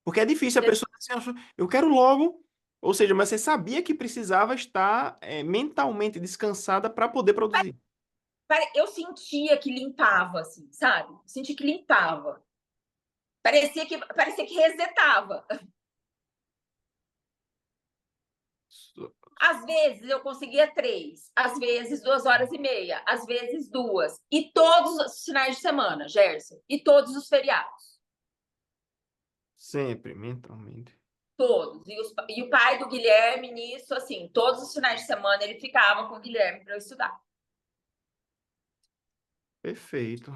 Porque é difícil a pessoa dizer assim, eu quero logo. Ou seja, mas você sabia que precisava estar mentalmente descansada para poder produzir. Eu sentia que limpava, assim, sabe? Sentia que limpava. Parecia que resetava. Às vezes eu conseguia 3, às vezes 2 horas e meia, às vezes 2. E todos os finais de semana, Gerson. E todos os feriados. Sempre, mentalmente. Todos. E o pai do Guilherme, nisso, assim, todos os finais de semana ele ficava com o Guilherme para eu estudar. Perfeito.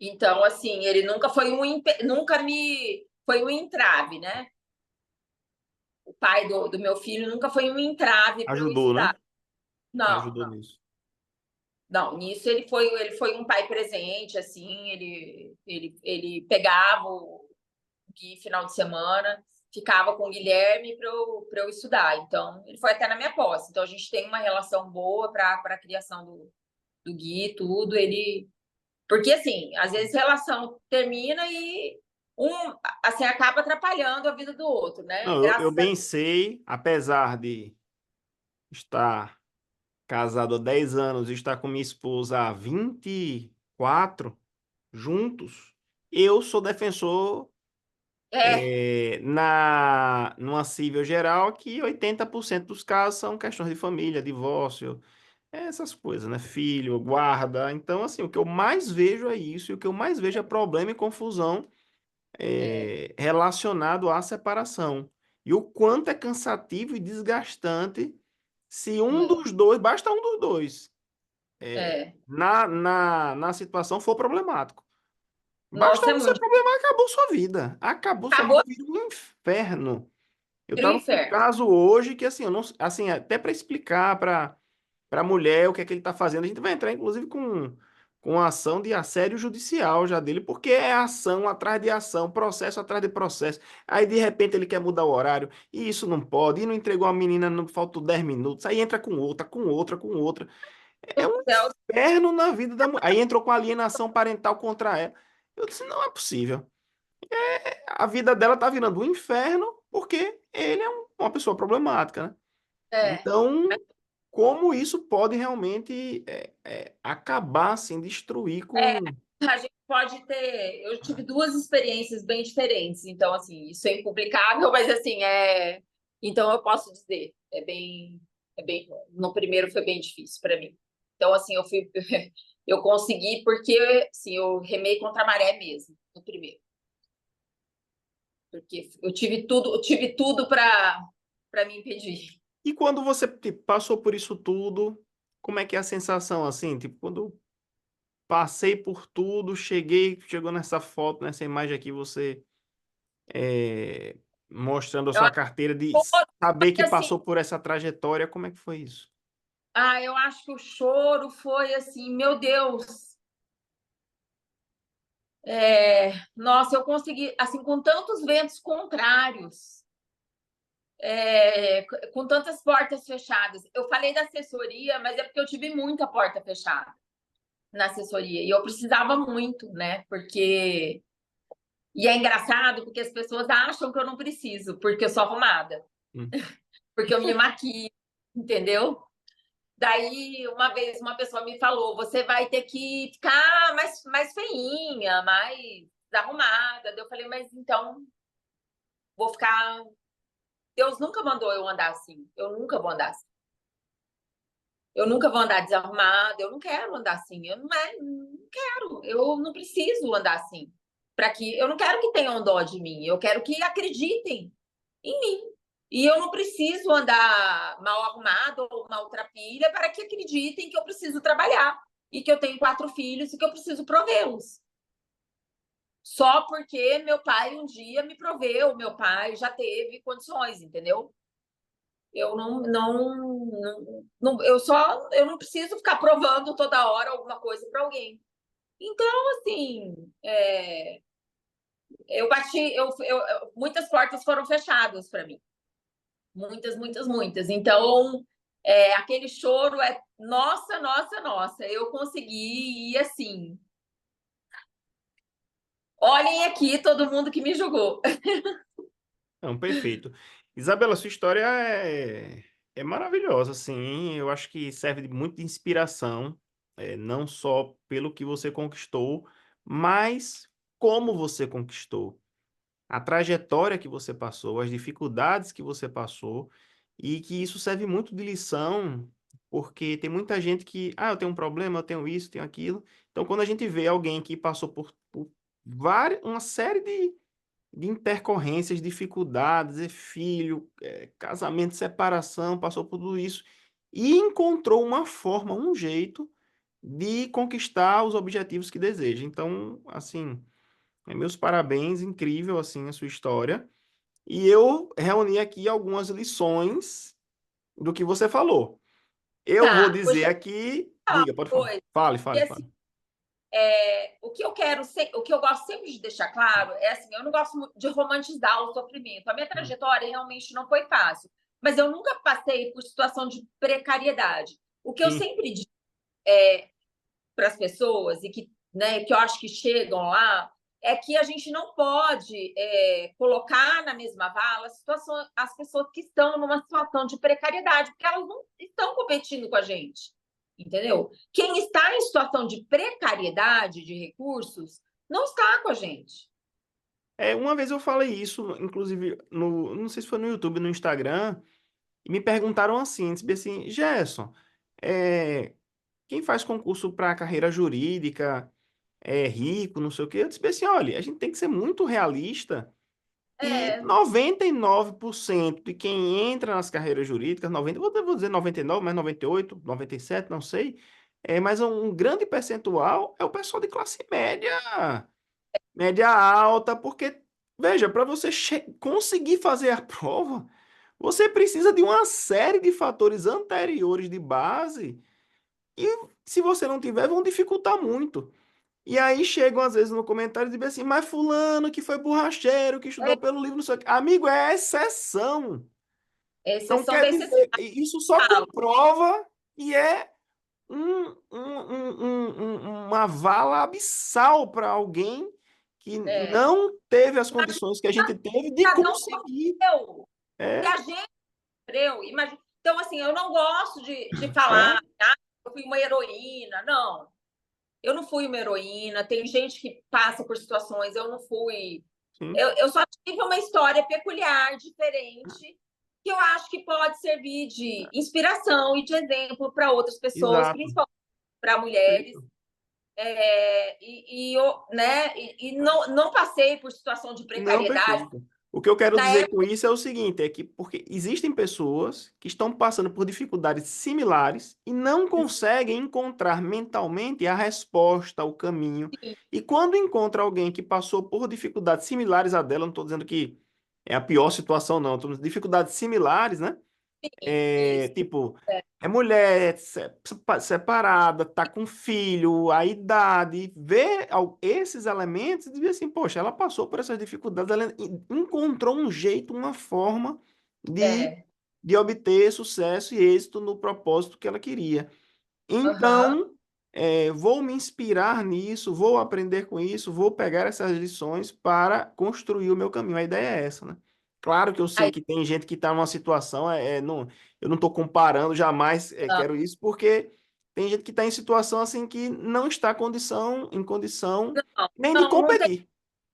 Então, assim, ele nunca foi nunca me foi um entrave, né? O pai do meu filho nunca foi um entrave para eu Ajudou, estudar. né? Não, Ajudou não. nisso. Não, nisso ele foi um pai presente, assim, ele pegava o Gui final de semana, ficava com o Guilherme para eu estudar. Então, ele foi até na minha posse. Então, a gente tem uma relação boa para a criação do Gui, tudo. Porque, assim, às vezes a relação termina e um, assim, acaba atrapalhando a vida do outro, né? Não, eu Graças a bem sei, apesar de estar casado há 10 anos e estar com minha esposa há 24 juntos, eu sou defensor É, numa cível geral que 80% dos casos são questões de família, divórcio, essas coisas, né? Filho, guarda. Então, assim, o que eu mais vejo é isso, e o que eu mais vejo é problema e confusão é, relacionado à separação. E o quanto é cansativo e desgastante se um dos dois, basta um dos dois, é. na situação for problemático. Basta Nossa, é um ser muito. problemático, acabou sua vida. Acabou sua vida, Acabou vira um inferno. Eu o tava com um inferno. caso hoje que, assim, eu não, assim, até para explicar para a mulher o que é que ele está fazendo, a gente vai entrar, inclusive, com a ação de assédio judicial já dele, porque é ação atrás de ação, processo atrás de processo. Aí, de repente, ele quer mudar o horário, e isso não pode, e não entregou a menina, não faltou 10 minutos, aí entra com outra, com outra, com outra. É Do um céu. inferno na vida da mulher. Aí entrou com alienação parental contra ela. Eu disse, não é possível. A vida dela tá virando um inferno porque ele é uma pessoa problemática, né? É. Então, como isso pode realmente acabar, assim, destruir É, com... a gente pode ter. Eu tive duas experiências bem diferentes, então, assim, isso é impublicável, mas, assim, é. Então, eu posso dizer, é bem. No primeiro foi bem difícil para mim. Então, assim, eu fui. Eu consegui porque, assim, eu remei contra a maré mesmo, no primeiro. Porque eu tive tudo para me impedir. E quando você tipo, passou por isso tudo, como é que é a sensação, assim? Tipo, quando passei por tudo, chegou nessa foto, nessa imagem aqui, você é, mostrando a Eu sua acho carteira, de saber que, que assim, passou por essa trajetória, como é que foi isso? eu acho que o choro foi assim, meu Deus. Nossa, eu consegui, assim, com tantos ventos contrários, com tantas portas fechadas. Eu falei da assessoria, mas é porque eu tive muita porta fechada na assessoria e eu precisava muito, né? Porque e é engraçado porque as pessoas acham que eu não preciso, porque eu sou arrumada, Hum. porque eu me maquio, entendeu? Daí, uma vez, uma pessoa me falou: você vai ter que ficar mais feinha, mais arrumada. Daí eu falei: mas então, vou ficar. Deus nunca mandou eu andar assim. Eu nunca vou andar assim. Eu nunca vou andar desarrumada. Eu não quero andar assim. Eu não quero. Eu não preciso andar assim. Para que eu não quero que tenham dó de mim. Eu quero que acreditem em mim. E eu não preciso andar mal arrumado ou maltrapilha para que acreditem que eu preciso trabalhar e que eu tenho 4 filhos e que eu preciso provê-los. Só porque meu pai um dia me proveu, meu pai já teve condições, entendeu? Eu eu não preciso ficar provando toda hora alguma coisa para alguém. Então, assim, eu bati, muitas portas foram fechadas para mim. Muitas, muitas, muitas. Então, aquele choro é nossa, nossa, nossa. Eu consegui ir assim. Olhem aqui todo mundo que me julgou. Não, perfeito. Isabela, sua história é maravilhosa, assim. Eu acho que serve de muita inspiração, não só pelo que você conquistou, mas como você conquistou. A trajetória que você passou, as dificuldades que você passou, e que isso serve muito de lição, porque tem muita gente que, eu tenho um problema, eu tenho isso, tenho aquilo. Então, quando a gente vê alguém que passou por uma série de intercorrências, dificuldades, filho, casamento, separação, passou por tudo isso, e encontrou uma forma, um jeito de conquistar os objetivos que deseja. Então, assim. Meus parabéns, incrível assim a sua história. E eu reuni aqui algumas lições do que você falou. Eu vou Tá, dizer deixa eu aqui, falar diga, uma pode falar. coisa. Fale, E fale, assim, fale. o que eu gosto sempre de deixar claro é assim, eu não gosto de romantizar o sofrimento. A minha Hum. trajetória realmente não foi fácil, mas eu nunca passei por situação de precariedade. O que eu Sim, sempre digo para as pessoas e que, né, que eu acho que chegam lá é que a gente não pode colocar na mesma vala as pessoas que estão numa situação de precariedade, porque elas não estão competindo com a gente, entendeu? Quem está em situação de precariedade de recursos não está com a gente. uma vez eu falei isso, inclusive, não sei se foi no YouTube, no Instagram, e me perguntaram assim, disse assim, Gerson, é, quem faz concurso para carreira jurídica é rico, não sei o quê? Eu disse assim, olha, a gente tem que ser muito realista. E É, 99% de quem entra nas carreiras jurídicas, 90, vou dizer 99, mas 98, 97, não sei, mas um grande percentual é o pessoal de classe média, média alta, porque, veja, para você conseguir fazer a prova, você precisa de uma série de fatores anteriores de base, e se você não tiver, vão dificultar muito. E aí chegam às vezes no comentário e dizem assim, mas fulano que foi borracheiro, que estudou é pelo livro, não sei o quê. Amigo, é exceção. Então exceção quer da exceção. dizer, isso só comprova que é uma vala abissal para alguém que É. não teve as condições que a gente teve de Cada um conseguir. sofreu. Se É, a gente sofreu, imagina. Então, assim, eu não gosto de É, falar, ah, eu fui uma heroína. Não, eu não fui uma heroína. Tem gente que passa por situações, eu não fui. sim, Eu só tive uma história peculiar, diferente, que eu acho que pode servir de inspiração e de exemplo para outras pessoas, exato. principalmente para mulheres. Perfeito. E não passei por situação de Não, precariedade. perfeito. O que eu quero Na dizer com época, isso é o seguinte, é que porque existem pessoas que estão passando por dificuldades similares e não conseguem encontrar mentalmente a resposta, o caminho. sim, E quando encontra alguém que passou por dificuldades similares à dela, não estou dizendo que é a pior situação, não, estou dizendo dificuldades similares, né? sim, isso. Tipo, É, é mulher separada, tá com filho, a idade, vê esses elementos e diz assim, poxa, ela passou por essas dificuldades, ela encontrou um jeito, uma forma de, é, de obter sucesso e êxito no propósito que ela queria. aham, Então, vou me inspirar nisso, vou aprender com isso, vou pegar essas lições para construir o meu caminho. A ideia é essa, né? Claro que eu sei aí, que tem gente que está numa situação, não, eu não estou comparando, jamais não, quero isso, porque tem gente que está em situação assim que não está em condição nem de não tem que competir.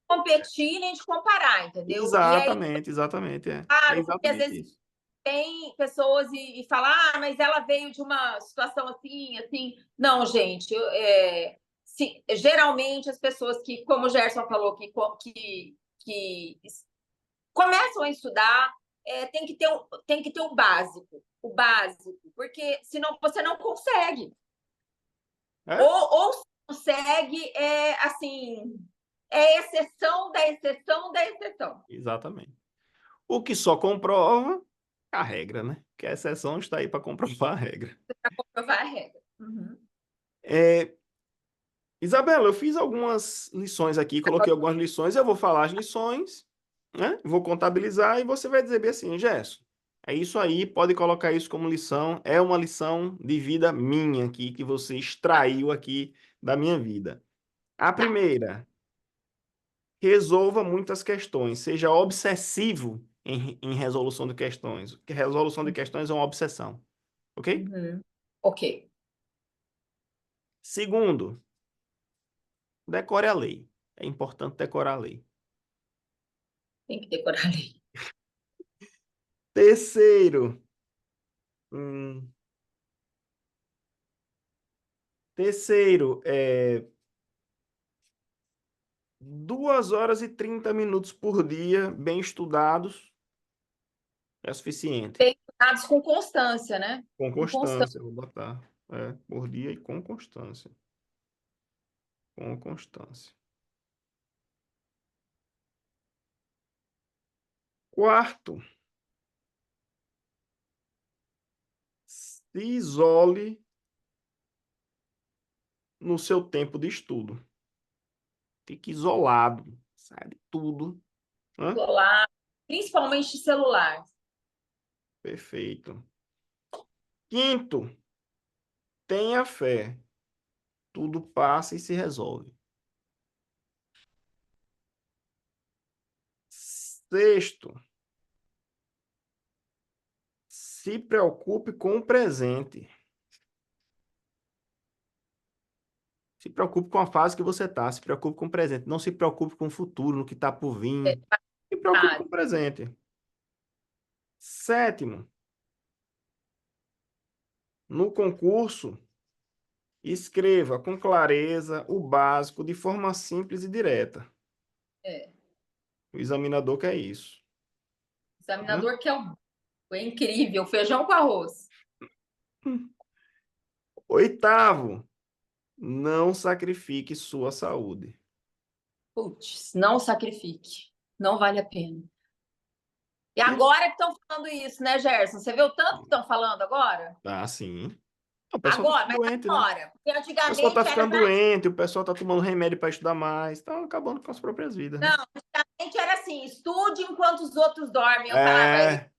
competir nem de comparar, entendeu? E é Exatamente, exatamente, é claro, porque às exatamente vezes isso. tem pessoas e falar, ah, mas ela veio de uma situação assim, assim. Não, gente, geralmente as pessoas que, como o Gerson falou, que começam a estudar, tem que ter o básico, porque senão você não consegue. É? Ou se consegue, assim, exceção da exceção da exceção. Exatamente. O que só comprova a regra, né? Que a exceção está aí para comprovar a regra. Para comprovar a regra. Uhum. É, Isabela, eu fiz algumas lições aqui, coloquei algumas lições, eu vou falar as lições, né? Vou contabilizar e você vai dizer bem assim, Gerson, é isso aí, pode colocar isso como lição, é uma lição de vida minha aqui, que você extraiu aqui da minha vida. A Tá. primeira, resolva muitas questões, seja obsessivo em resolução de questões, porque resolução de questões é uma obsessão, ok? Uhum. Ok. Segundo, decore a lei. É importante decorar a lei. Tem que decorar a lei. Terceiro, hum, terceiro, 2 horas e 30 minutos por dia, bem estudados, é suficiente. Bem dados com constância, né? Com Com constância. constância, eu vou botar. Por dia e com constância. Com constância. Quarto, se isole no seu tempo de estudo. Fique isolado, sai de tudo. Hã? Celular, principalmente celular. Perfeito. Quinto, tenha fé. Tudo passa e se resolve. Sexto, se preocupe com o presente. Se preocupe com a fase que você está. Se preocupe com o presente. Não se preocupe com o futuro, no que está por vir. Se preocupe com Tá. o presente. Sétimo, no concurso, escreva com clareza o básico de forma simples e direta. É. O examinador quer isso. Né? Examinador que é incrível. Feijão com arroz. Oitavo, não sacrifique sua saúde. Putz, não sacrifique. Não vale a pena. E E, agora que estão falando isso, né, Gerson? Você viu o tanto que estão falando agora? sim. O pessoal tá Agora, ficando mas doente, né? agora. Porque O pessoal tá antigamente era ficando doente, o pessoal tá tomando remédio para estudar mais, tá acabando com as próprias vidas, né? Não, antigamente era assim, estude enquanto os outros dormem. Eu falava, É,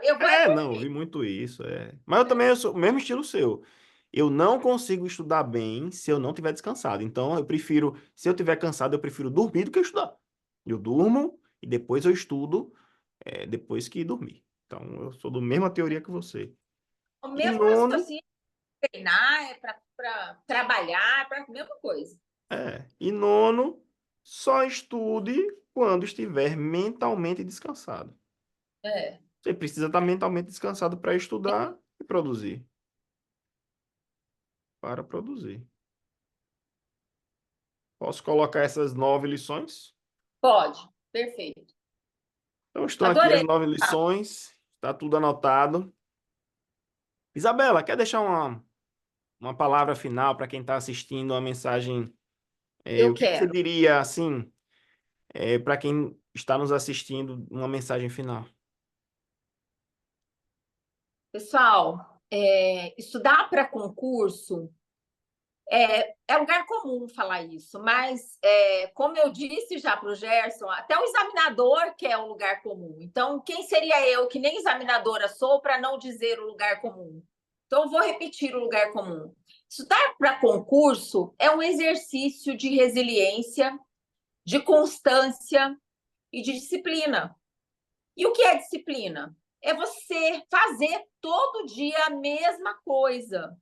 eu vou não, eu vi dormir. muito isso, Mas eu também sou o mesmo estilo seu. Eu não consigo estudar bem se eu não tiver descansado. Então, se eu tiver cansado, eu prefiro dormir do que estudar. Eu durmo e depois eu estudo, depois que dormir. Então, eu sou da mesma teoria que você. O E mesmo nono, raciocínio, treinar, é para trabalhar, é para a mesma coisa. só estude quando estiver mentalmente descansado. É. Você precisa estar mentalmente descansado para estudar e produzir. Para produzir. Posso colocar essas 9 lições? Pode, perfeito. Então, estão aqui as Adorei. 9 lições. Está tudo anotado. Isabela, quer deixar uma palavra final para quem está assistindo, uma mensagem? Eu O que você quero. diria, assim, para quem está nos assistindo, uma mensagem final? Pessoal, estudar para concurso é lugar comum falar isso, mas como eu disse já para o Gerson, até o examinador quer o lugar comum. Então, quem seria eu, que nem examinadora sou, para não dizer o lugar comum? Então, eu vou repetir o lugar comum. Estudar para concurso é um exercício de resiliência, de constância e de disciplina. E o que é disciplina? É você fazer todo dia a mesma coisa,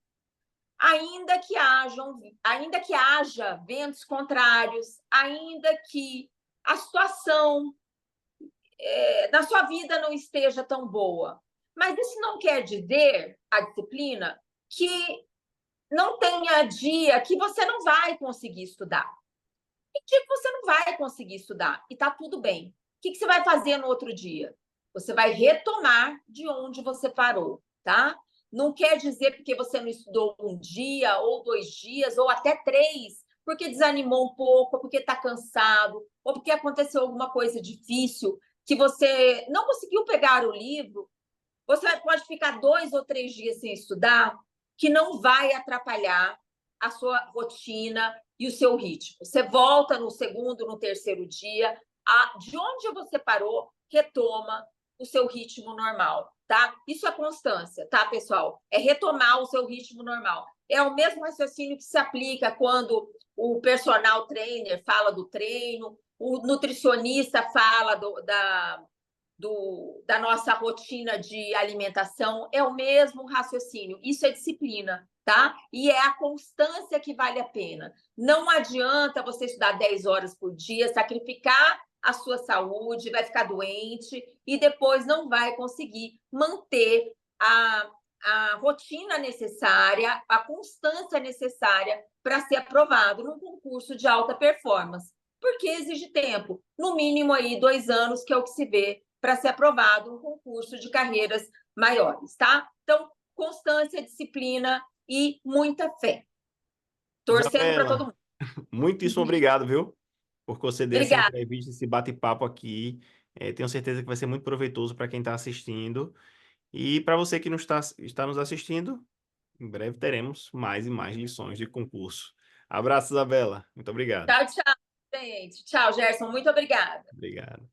ainda que haja ventos contrários, ainda que a situação na sua vida não esteja tão boa. Mas isso não quer dizer, a disciplina, que não tenha dia que você não vai conseguir estudar. Tem dia que você não vai conseguir estudar e está tudo bem. O que você vai fazer no outro dia? Você vai retomar de onde você parou, tá? Não quer dizer porque você não estudou um dia, ou 2 dias, ou até 3, porque desanimou um pouco, ou porque está cansado, ou porque aconteceu alguma coisa difícil, que você não conseguiu pegar o livro. Você pode ficar 2 ou 3 dias sem estudar, que não vai atrapalhar a sua rotina e o seu ritmo. Você volta no segundo, no terceiro dia, de onde você parou, retoma o seu ritmo normal, tá? Isso é constância, tá, pessoal? É retomar o seu ritmo normal. É o mesmo raciocínio que se aplica quando o personal trainer fala do treino, o nutricionista fala da nossa rotina de alimentação, é o mesmo raciocínio. Isso é disciplina, tá? E é a constância que vale a pena. Não adianta você estudar 10 horas por dia, sacrificar a sua saúde, vai ficar doente e depois não vai conseguir manter a rotina necessária, a constância necessária para ser aprovado num concurso de alta performance, porque exige tempo, no mínimo aí 2 anos, que é o que se vê para ser aprovado um concurso de carreiras maiores, tá? Então, constância, disciplina e muita fé. Torcendo para todo Isabela, mundo. muitíssimo obrigado, viu? Por conceder essa Obrigada. entrevista, esse bate-papo aqui. Tenho certeza que vai ser muito proveitoso para quem está assistindo. E para você que está nos assistindo, em breve teremos mais e mais lições de concurso. Abraço, Isabela. Muito obrigado. Tchau, tchau, gente. Tchau, Gerson. Muito obrigada. Obrigado.